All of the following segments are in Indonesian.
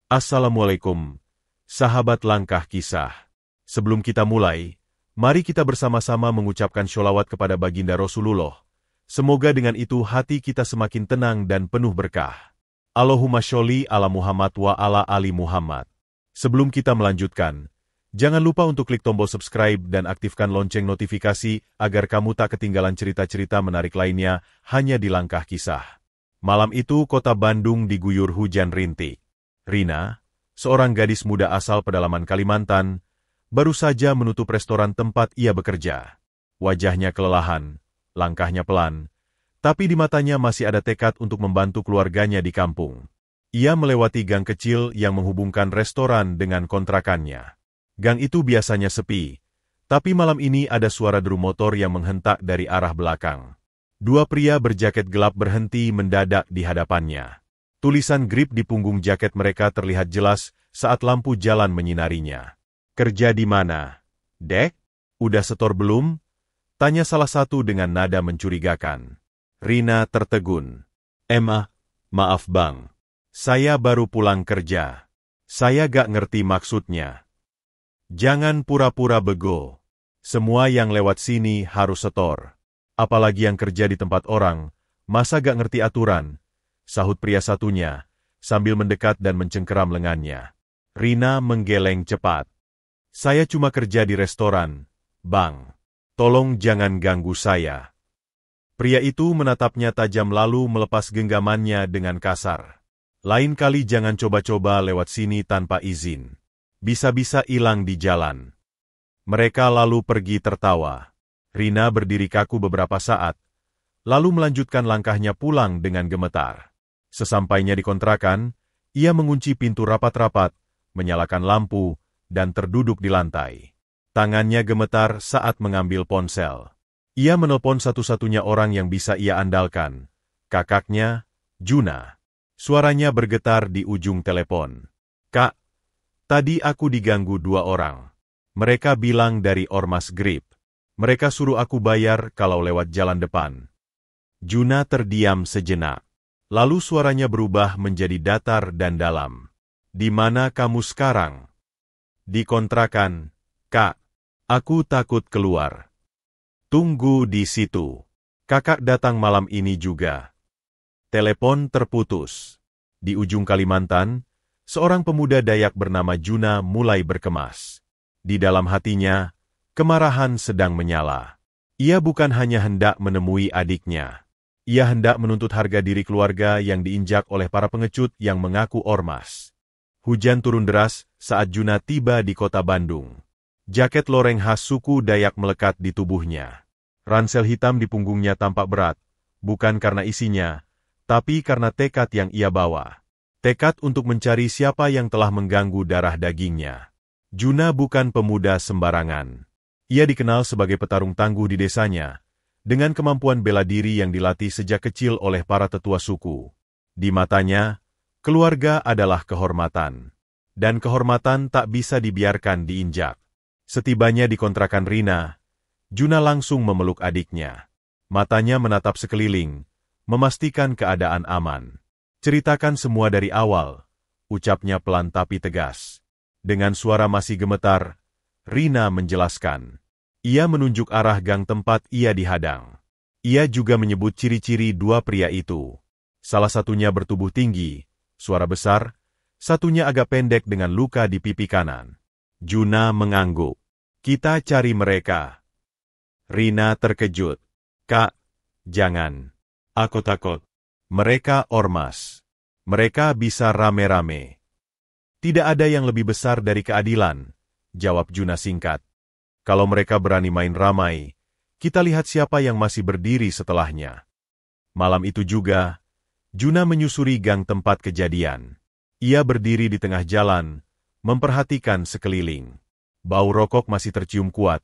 Assalamualaikum, sahabat Langkah Kisah. Sebelum kita mulai, mari kita bersama-sama mengucapkan sholawat kepada baginda Rasulullah. Semoga dengan itu hati kita semakin tenang dan penuh berkah. Allahumma sholli ala Muhammad wa ala ali Muhammad. Sebelum kita melanjutkan, jangan lupa untuk klik tombol subscribe dan aktifkan lonceng notifikasi agar kamu tak ketinggalan cerita-cerita menarik lainnya hanya di Langkah Kisah. Malam itu kota Bandung diguyur hujan rintik. Rina, seorang gadis muda asal pedalaman Kalimantan, baru saja menutup restoran tempat ia bekerja. Wajahnya kelelahan, langkahnya pelan, tapi di matanya masih ada tekad untuk membantu keluarganya di kampung. Ia melewati gang kecil yang menghubungkan restoran dengan kontrakannya. Gang itu biasanya sepi, tapi malam ini ada suara deru motor yang menghentak dari arah belakang. Dua pria berjaket gelap berhenti mendadak di hadapannya. Tulisan grip di punggung jaket mereka terlihat jelas saat lampu jalan menyinarinya. "Kerja di mana, Dek? Udah setor belum?" tanya salah satu dengan nada mencurigakan. Rina tertegun. Maaf bang. Saya baru pulang kerja. Saya gak ngerti maksudnya." "Jangan pura-pura bego. Semua yang lewat sini harus setor. Apalagi yang kerja di tempat orang, masa gak ngerti aturan?" sahut pria satunya, sambil mendekat dan mencengkeram lengannya. Rina menggeleng cepat. "Saya cuma kerja di restoran, Bang. Tolong jangan ganggu saya." Pria itu menatapnya tajam lalu melepas genggamannya dengan kasar. "Lain kali jangan coba-coba lewat sini tanpa izin. Bisa-bisa hilang di jalan." Mereka lalu pergi tertawa. Rina berdiri kaku beberapa saat, lalu melanjutkan langkahnya pulang dengan gemetar. Sesampainya di kontrakan, ia mengunci pintu rapat-rapat, menyalakan lampu, dan terduduk di lantai. Tangannya gemetar saat mengambil ponsel. Ia menelpon satu-satunya orang yang bisa ia andalkan, kakaknya, Juna. Suaranya bergetar di ujung telepon. "Kak, tadi aku diganggu dua orang. Mereka bilang dari Ormas Grip. Mereka suruh aku bayar kalau lewat jalan depan." Juna terdiam sejenak. Lalu suaranya berubah menjadi datar dan dalam. "Di mana kamu sekarang?" "Di kontrakan, Kak. Aku takut keluar." "Tunggu di situ. Kakak datang malam ini juga." Telepon terputus. Di ujung Kalimantan, seorang pemuda Dayak bernama Juna mulai berkemas. Di dalam hatinya, kemarahan sedang menyala. Ia bukan hanya hendak menemui adiknya. Ia hendak menuntut harga diri keluarga yang diinjak oleh para pengecut yang mengaku ormas. Hujan turun deras saat Juna tiba di kota Bandung. Jaket loreng khas suku Dayak melekat di tubuhnya. Ransel hitam di punggungnya tampak berat, bukan karena isinya, tapi karena tekad yang ia bawa. Tekad untuk mencari siapa yang telah mengganggu darah dagingnya. Juna bukan pemuda sembarangan. Ia dikenal sebagai petarung tangguh di desanya, dengan kemampuan bela diri yang dilatih sejak kecil oleh para tetua suku. Di matanya, keluarga adalah kehormatan. Dan kehormatan tak bisa dibiarkan diinjak. Setibanya di kontrakan Rina, Juna langsung memeluk adiknya. Matanya menatap sekeliling, memastikan keadaan aman. "Ceritakan semua dari awal," ucapnya pelan tapi tegas. Dengan suara masih gemetar, Rina menjelaskan. Ia menunjuk arah gang tempat ia dihadang. Ia juga menyebut ciri-ciri dua pria itu. Salah satunya bertubuh tinggi, suara besar, satunya agak pendek dengan luka di pipi kanan. Juna mengangguk. "Kita cari mereka." Rina terkejut. "Kak, jangan. Aku takut. Mereka ormas. Mereka bisa rame-rame." "Tidak ada yang lebih besar dari keadilan," jawab Juna singkat. "Kalau mereka berani main ramai, kita lihat siapa yang masih berdiri setelahnya." Malam itu juga, Juna menyusuri gang tempat kejadian. Ia berdiri di tengah jalan, memperhatikan sekeliling. Bau rokok masih tercium kuat.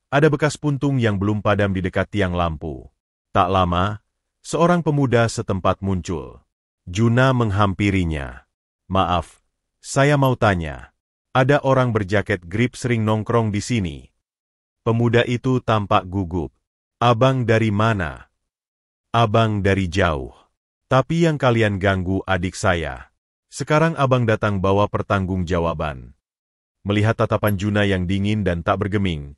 Ada bekas puntung yang belum padam di dekat tiang lampu. Tak lama, seorang pemuda setempat muncul. Juna menghampirinya. "Maaf, saya mau tanya. Ada orang berjaket grip sering nongkrong di sini?" Pemuda itu tampak gugup. "Abang dari mana?" "Abang dari jauh. Tapi yang kalian ganggu adik saya." Sekarang abang datang bawa pertanggungjawaban. Melihat tatapan Juna yang dingin dan tak bergeming,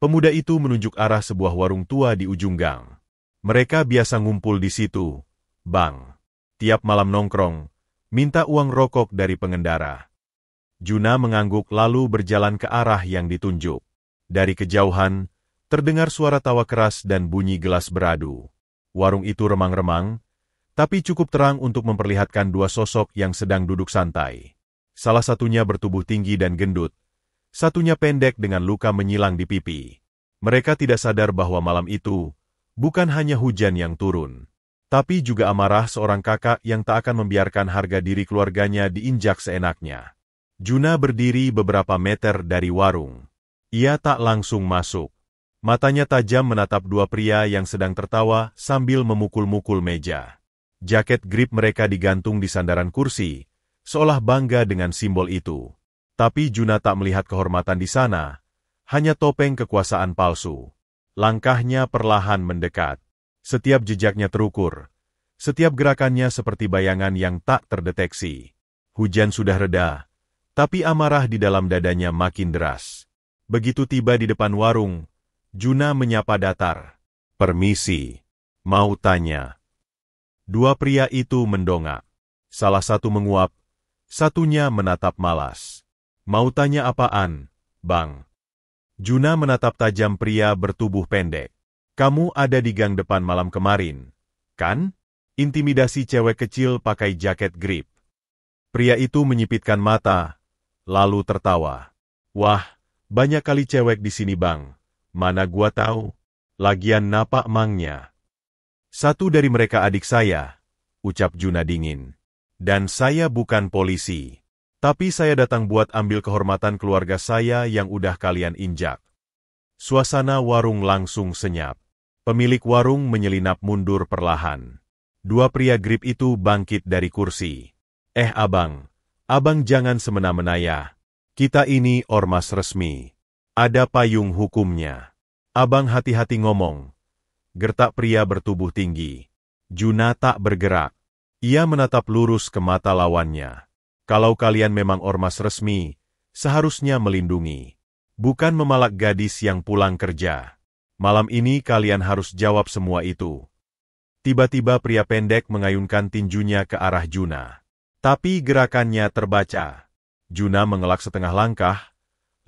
pemuda itu menunjuk arah sebuah warung tua di ujung gang. Mereka biasa ngumpul di situ, Bang. Tiap malam nongkrong, minta uang rokok dari pengendara. Juna mengangguk lalu berjalan ke arah yang ditunjuk. Dari kejauhan, terdengar suara tawa keras dan bunyi gelas beradu. Warung itu remang-remang, tapi cukup terang untuk memperlihatkan dua sosok yang sedang duduk santai. Salah satunya bertubuh tinggi dan gendut, satunya pendek dengan luka menyilang di pipi. Mereka tidak sadar bahwa malam itu bukan hanya hujan yang turun, tapi juga amarah seorang kakak yang tak akan membiarkan harga diri keluarganya diinjak seenaknya. Juna berdiri beberapa meter dari warung. Ia tak langsung masuk. Matanya tajam menatap dua pria yang sedang tertawa sambil memukul-mukul meja. Jaket grip mereka digantung di sandaran kursi, seolah bangga dengan simbol itu. Tapi Juna tak melihat kehormatan di sana, hanya topeng kekuasaan palsu. Langkahnya perlahan mendekat. Setiap jejaknya terukur. Setiap gerakannya seperti bayangan yang tak terdeteksi. Hujan sudah reda, tapi amarah di dalam dadanya makin deras. Begitu tiba di depan warung, Juna menyapa datar. "Permisi, mau tanya." Dua pria itu mendongak. Salah satu menguap, satunya menatap malas. "Mau tanya apaan, Bang?" Juna menatap tajam pria bertubuh pendek. "Kamu ada di gang depan malam kemarin, kan? Intimidasi cewek kecil pakai jaket grip." Pria itu menyipitkan mata, lalu tertawa. "Wah, banyak kali cewek di sini, Bang. Mana gua tahu? Lagian napak mangnya." "Satu dari mereka adik saya," ucap Juna dingin. "Dan saya bukan polisi. Tapi saya datang buat ambil kehormatan keluarga saya yang udah kalian injak." Suasana warung langsung senyap. Pemilik warung menyelinap mundur perlahan. Dua pria grip itu bangkit dari kursi. Abang jangan semena-mena ya. Kita ini ormas resmi. Ada payung hukumnya. Abang hati-hati ngomong." Gertak pria bertubuh tinggi. Juna tak bergerak. Ia menatap lurus ke mata lawannya. "Kalau kalian memang ormas resmi, seharusnya melindungi. Bukan memalak gadis yang pulang kerja. Malam ini kalian harus jawab semua itu." Tiba-tiba pria pendek mengayunkan tinjunya ke arah Juna. Tapi gerakannya terbaca. Juna mengelak setengah langkah,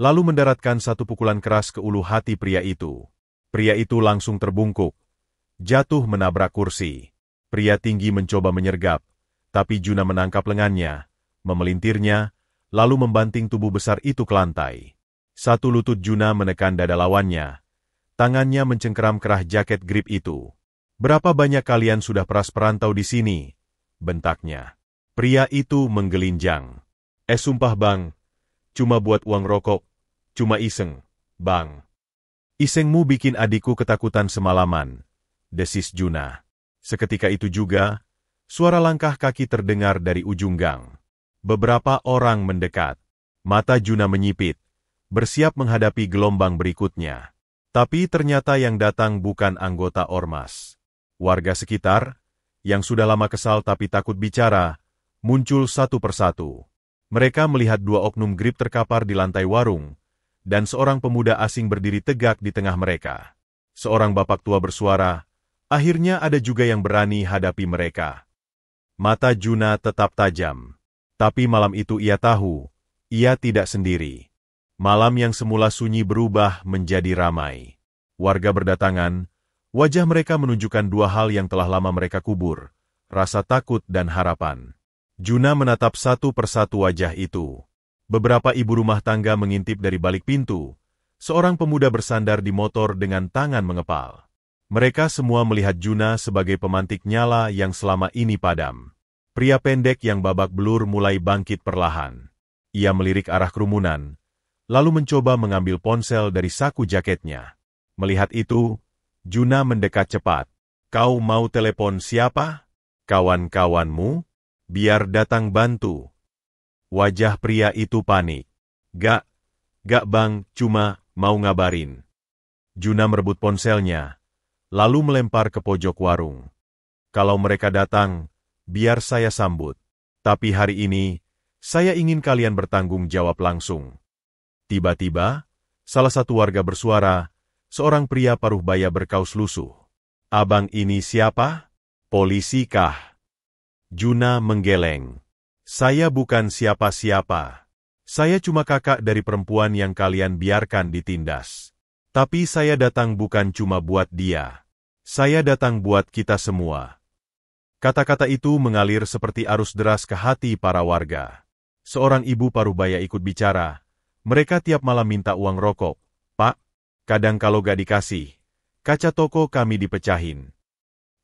lalu mendaratkan satu pukulan keras ke ulu hati pria itu. Pria itu langsung terbungkuk, jatuh menabrak kursi. Pria tinggi mencoba menyergap, tapi Juna menangkap lengannya, memelintirnya, lalu membanting tubuh besar itu ke lantai. Satu lutut Juna menekan dada lawannya. Tangannya mencengkeram kerah jaket grip itu. "Berapa banyak kalian sudah peras perantau di sini?" bentaknya. Pria itu menggelinjang. Sumpah Bang, cuma buat uang rokok, cuma iseng, Bang." "Isengmu bikin adikku ketakutan semalaman," desis Juna. Seketika itu juga, suara langkah kaki terdengar dari ujung gang. Beberapa orang mendekat. Mata Juna menyipit, bersiap menghadapi gelombang berikutnya. Tapi ternyata yang datang bukan anggota ormas. Warga sekitar, yang sudah lama kesal tapi takut bicara, muncul satu persatu. Mereka melihat dua oknum grip terkapar di lantai warung, dan seorang pemuda asing berdiri tegak di tengah mereka. Seorang bapak tua bersuara, "Akhirnya ada juga yang berani hadapi mereka." Mata Juna tetap tajam. Tapi malam itu ia tahu, ia tidak sendiri. Malam yang semula sunyi berubah menjadi ramai. Warga berdatangan, wajah mereka menunjukkan dua hal yang telah lama mereka kubur, rasa takut dan harapan. Juna menatap satu persatu wajah itu. Beberapa ibu rumah tangga mengintip dari balik pintu. Seorang pemuda bersandar di motor dengan tangan mengepal. Mereka semua melihat Juna sebagai pemantik nyala yang selama ini padam. Pria pendek yang babak belur mulai bangkit perlahan. Ia melirik arah kerumunan, lalu mencoba mengambil ponsel dari saku jaketnya. Melihat itu, Juna mendekat cepat. "Kau mau telepon siapa? Kawan-kawanmu? Biar datang bantu." Wajah pria itu panik. Gak Bang, cuma mau ngabarin." Juna merebut ponselnya, lalu melempar ke pojok warung. "Kalau mereka datang, biar saya sambut." Tapi hari ini, saya ingin kalian bertanggung jawab langsung. Tiba-tiba, salah satu warga bersuara, seorang pria paruh baya berkaus lusuh. Abang ini siapa? Polisi kah? Juna menggeleng. Saya bukan siapa-siapa. Saya cuma kakak dari perempuan yang kalian biarkan ditindas. Tapi saya datang bukan cuma buat dia. Saya datang buat kita semua. Kata-kata itu mengalir seperti arus deras ke hati para warga. Seorang ibu parubaya ikut bicara. Mereka tiap malam minta uang rokok. Pak, kadang kalau gak dikasih, kaca toko kami dipecahin.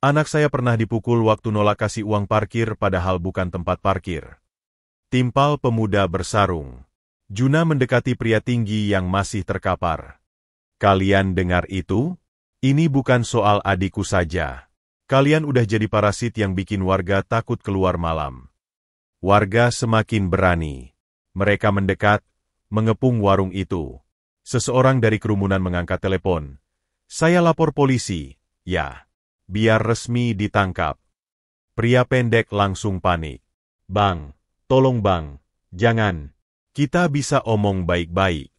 Anak saya pernah dipukul waktu nolak kasih uang parkir padahal bukan tempat parkir. Timpal pemuda bersarung. Juna mendekati pria tinggi yang masih terkapar. Kalian dengar itu? Ini bukan soal adikku saja. Kalian udah jadi parasit yang bikin warga takut keluar malam. Warga semakin berani. Mereka mendekat, mengepung warung itu. Seseorang dari kerumunan mengangkat telepon. Saya lapor polisi, ya. Biar resmi ditangkap. Pria pendek langsung panik. Bang, tolong bang, jangan. Kita bisa omong baik-baik.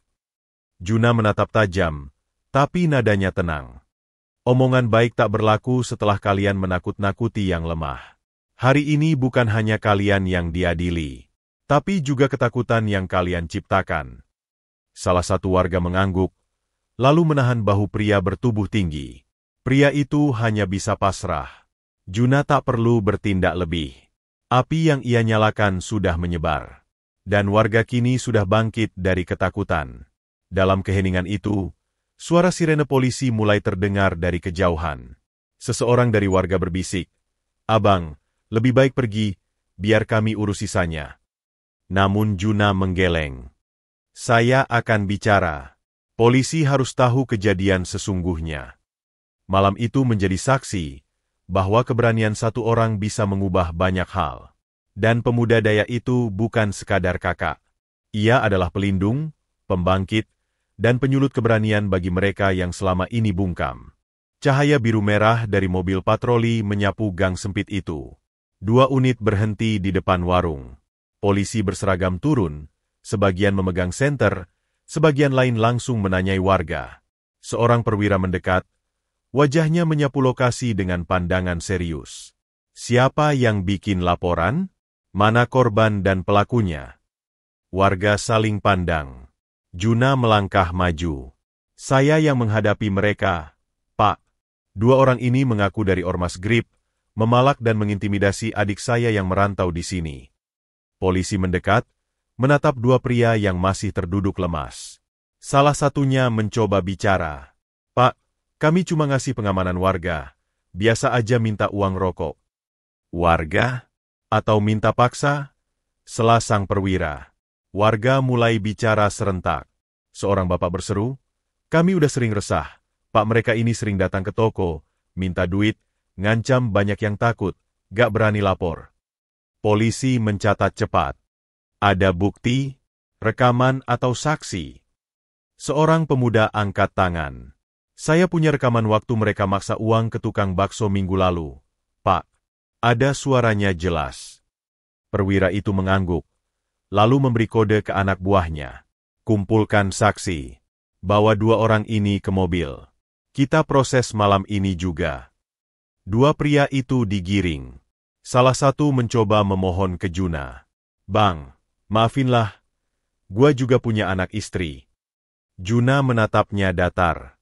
Juna menatap tajam, tapi nadanya tenang. Omongan baik tak berlaku setelah kalian menakut-nakuti yang lemah. Hari ini bukan hanya kalian yang diadili, tapi juga ketakutan yang kalian ciptakan. Salah satu warga mengangguk, lalu menahan bahu pria bertubuh tinggi. Pria itu hanya bisa pasrah. Juna tak perlu bertindak lebih. Api yang ia nyalakan sudah menyebar. Dan warga kini sudah bangkit dari ketakutan. Dalam keheningan itu, suara sirene polisi mulai terdengar dari kejauhan. Seseorang dari warga berbisik, Abang, lebih baik pergi, biar kami urus sisanya. Namun Juna menggeleng. Saya akan bicara. Polisi harus tahu kejadian sesungguhnya. Malam itu menjadi saksi, bahwa keberanian satu orang bisa mengubah banyak hal. Dan pemuda daya itu bukan sekadar kakak. Ia adalah pelindung, pembangkit, dan penyulut keberanian bagi mereka yang selama ini bungkam. Cahaya biru merah dari mobil patroli menyapu gang sempit itu. 2 unit berhenti di depan warung. Polisi berseragam turun, sebagian memegang senter, sebagian lain langsung menanyai warga. Seorang perwira mendekat, wajahnya menyapu lokasi dengan pandangan serius. Siapa yang bikin laporan? Mana korban dan pelakunya? Warga saling pandang. Juna melangkah maju. Saya yang menghadapi mereka, Pak. 2 orang ini mengaku dari Ormas Grip, memalak dan mengintimidasi adik saya yang merantau di sini. Polisi mendekat, menatap 2 pria yang masih terduduk lemas. Salah satunya mencoba bicara. Pak, kami cuma ngasih pengamanan warga. Biasa aja minta uang rokok. Warga? Atau minta paksa? Selasang perwira. Warga mulai bicara serentak. Seorang bapak berseru, kami udah sering resah. Pak mereka ini sering datang ke toko, minta duit, ngancam banyak yang takut, gak berani lapor. Polisi mencatat cepat. Ada bukti, rekaman atau saksi? Seorang pemuda angkat tangan. Saya punya rekaman waktu mereka maksa uang ke tukang bakso minggu lalu. Pak, ada suaranya jelas. Perwira itu mengangguk, lalu memberi kode ke anak buahnya. Kumpulkan saksi. Bawa 2 orang ini ke mobil. Kita proses malam ini juga. 2 pria itu digiring. Salah satu mencoba memohon ke Juna. Bang, maafinlah. Gua juga punya anak istri. Juna menatapnya datar.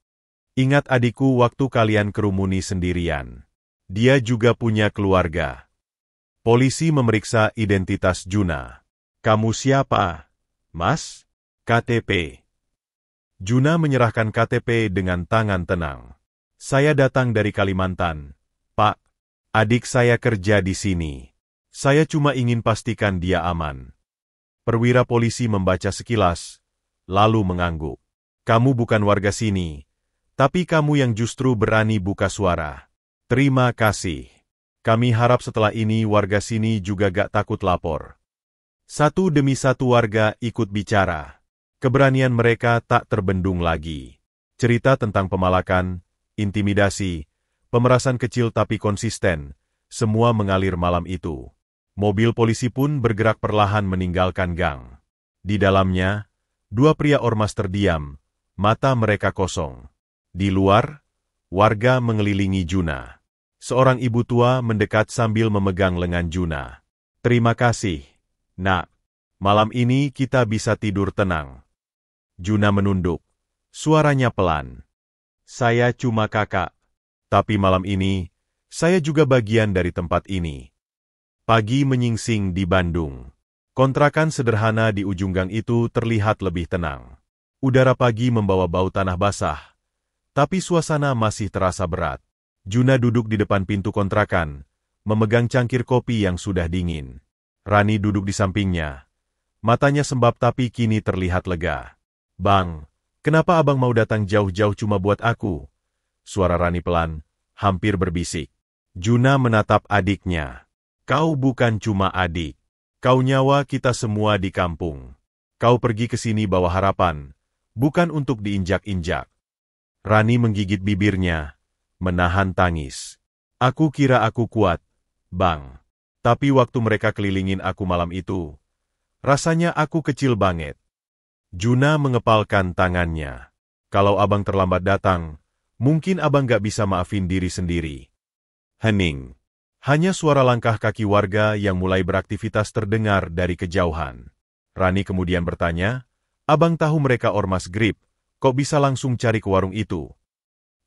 Ingat adikku waktu kalian kerumuni sendirian. Dia juga punya keluarga. Polisi memeriksa identitas Juna. Kamu siapa, Mas? KTP. Juna menyerahkan KTP dengan tangan tenang. Saya datang dari Kalimantan. Pak, adik saya kerja di sini. Saya cuma ingin pastikan dia aman. Perwira polisi membaca sekilas, lalu mengangguk. Kamu bukan warga sini, tapi kamu yang justru berani buka suara. Terima kasih. Kami harap setelah ini warga sini juga gak takut lapor. Satu demi satu warga ikut bicara. Keberanian mereka tak terbendung lagi. Cerita tentang pemalakan, intimidasi, pemerasan kecil tapi konsisten, semua mengalir malam itu. Mobil polisi pun bergerak perlahan meninggalkan gang. Di dalamnya, dua pria ormas terdiam, mata mereka kosong. Di luar, warga mengelilingi Juna. Seorang ibu tua mendekat sambil memegang lengan Juna. "Terima kasih, Nak. Malam ini kita bisa tidur tenang." Juna menunduk. Suaranya pelan. "Saya cuma kakak. Tapi malam ini, saya juga bagian dari tempat ini." Pagi menyingsing di Bandung. Kontrakan sederhana di ujung gang itu terlihat lebih tenang. Udara pagi membawa bau tanah basah, tapi suasana masih terasa berat. Juna duduk di depan pintu kontrakan, memegang cangkir kopi yang sudah dingin. Rani duduk di sampingnya. Matanya sembab tapi kini terlihat lega. "Bang, kenapa abang mau datang jauh-jauh cuma buat aku?" Suara Rani pelan, hampir berbisik. Juna menatap adiknya. "Kau bukan cuma adik. Kau nyawa kita semua di kampung. Kau pergi ke sini bawa harapan, bukan untuk diinjak-injak." Rani menggigit bibirnya, menahan tangis. "Aku kira aku kuat, Bang. Tapi waktu mereka kelilingin aku malam itu, rasanya aku kecil banget." Juna mengepalkan tangannya. "Kalau abang terlambat datang, mungkin abang gak bisa maafin diri sendiri." Hening. Hanya suara langkah kaki warga yang mulai beraktivitas terdengar dari kejauhan. Rani kemudian bertanya, "Abang tahu mereka ormas grip, kok bisa langsung cari ke warung itu?"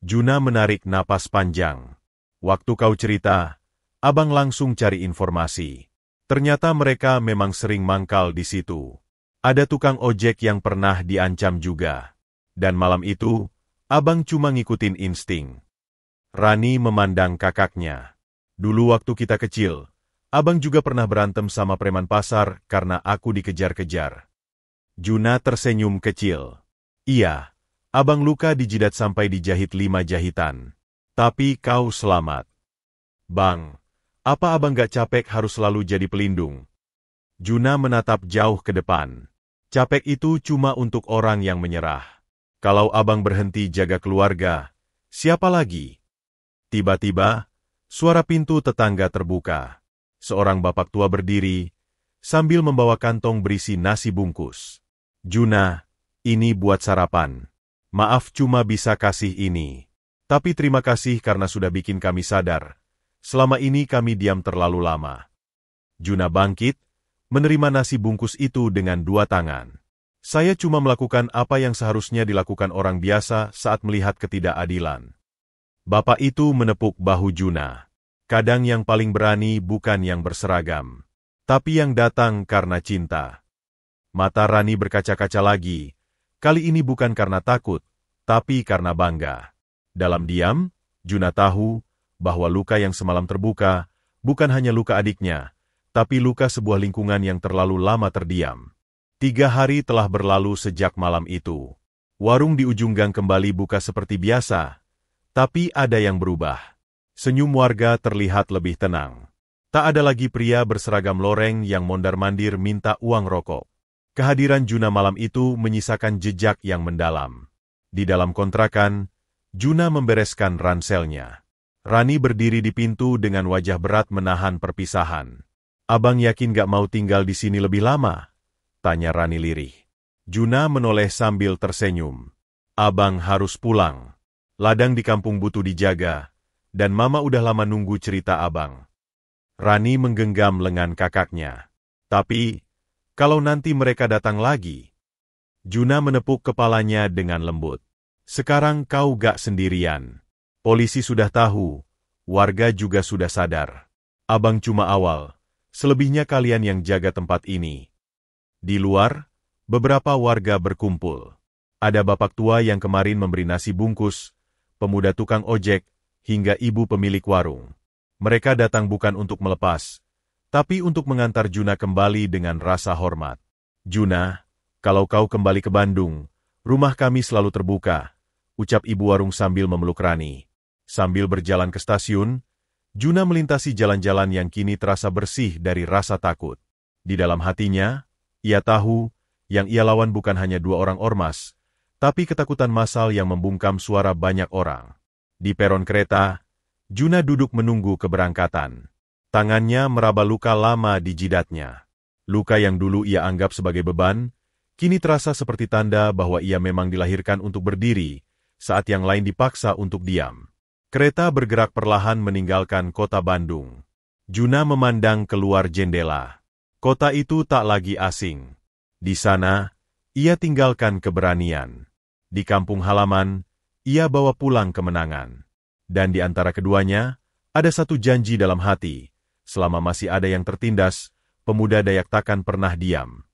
Juna menarik napas panjang. "Waktu kau cerita, abang langsung cari informasi. Ternyata mereka memang sering mangkal di situ. Ada tukang ojek yang pernah diancam juga. Dan malam itu, abang cuma ngikutin insting." Rani memandang kakaknya. "Dulu waktu kita kecil, abang juga pernah berantem sama preman pasar karena aku dikejar-kejar." Juna tersenyum kecil. "Iya, abang luka di jidat sampai dijahit 5 jahitan. Tapi kau selamat." "Bang, apa abang gak capek harus selalu jadi pelindung?" Juna menatap jauh ke depan. "Capek itu cuma untuk orang yang menyerah. Kalau abang berhenti jaga keluarga, siapa lagi?" Tiba-tiba, suara pintu tetangga terbuka. Seorang bapak tua berdiri, sambil membawa kantong berisi nasi bungkus. "Juna, ini buat sarapan. Maaf cuma bisa kasih ini. Tapi terima kasih karena sudah bikin kami sadar. Selama ini kami diam terlalu lama." Juna bangkit, menerima nasi bungkus itu dengan 2 tangan. "Saya cuma melakukan apa yang seharusnya dilakukan orang biasa saat melihat ketidakadilan." Bapak itu menepuk bahu Juna. "Kadang yang paling berani bukan yang berseragam, tapi yang datang karena cinta." Mata Rani berkaca-kaca lagi, kali ini bukan karena takut, tapi karena bangga. Dalam diam, Juna tahu bahwa luka yang semalam terbuka bukan hanya luka adiknya, tapi luka sebuah lingkungan yang terlalu lama terdiam. 3 hari telah berlalu sejak malam itu. Warung di ujung gang kembali buka seperti biasa, tapi ada yang berubah. Senyum warga terlihat lebih tenang. Tak ada lagi pria berseragam loreng yang mondar-mandir minta uang rokok. Kehadiran Juna malam itu menyisakan jejak yang mendalam. Di dalam kontrakan, Juna membereskan ranselnya. Rani berdiri di pintu dengan wajah berat menahan perpisahan. "Abang yakin gak mau tinggal di sini lebih lama?" tanya Rani lirih. Juna menoleh sambil tersenyum. "Abang harus pulang. Ladang di kampung butuh dijaga, dan Mama udah lama nunggu cerita abang." Rani menggenggam lengan kakaknya. "Tapi, kalau nanti mereka datang lagi?" Juna menepuk kepalanya dengan lembut. "Sekarang kau gak sendirian. Polisi sudah tahu, warga juga sudah sadar. Abang cuma awal, selebihnya kalian yang jaga tempat ini." Di luar, beberapa warga berkumpul. Ada bapak tua yang kemarin memberi nasi bungkus, pemuda tukang ojek, hingga ibu pemilik warung. Mereka datang bukan untuk melepas, tapi untuk mengantar Juna kembali dengan rasa hormat. "Juna, kalau kau kembali ke Bandung, rumah kami selalu terbuka," ucap ibu warung sambil memeluk Rani. Sambil berjalan ke stasiun, Juna melintasi jalan-jalan yang kini terasa bersih dari rasa takut. Di dalam hatinya, ia tahu yang ia lawan bukan hanya 2 orang ormas, tapi ketakutan massal yang membungkam suara banyak orang. Di peron kereta, Juna duduk menunggu keberangkatan. Tangannya meraba luka lama di jidatnya. Luka yang dulu ia anggap sebagai beban, kini terasa seperti tanda bahwa ia memang dilahirkan untuk berdiri, saat yang lain dipaksa untuk diam. Kereta bergerak perlahan meninggalkan kota Bandung. Juna memandang keluar jendela. Kota itu tak lagi asing. Di sana, ia tinggalkan keberanian. Di kampung halaman, ia bawa pulang kemenangan. Dan di antara keduanya, ada satu janji dalam hati. Selama masih ada yang tertindas, pemuda Dayak takkan pernah diam.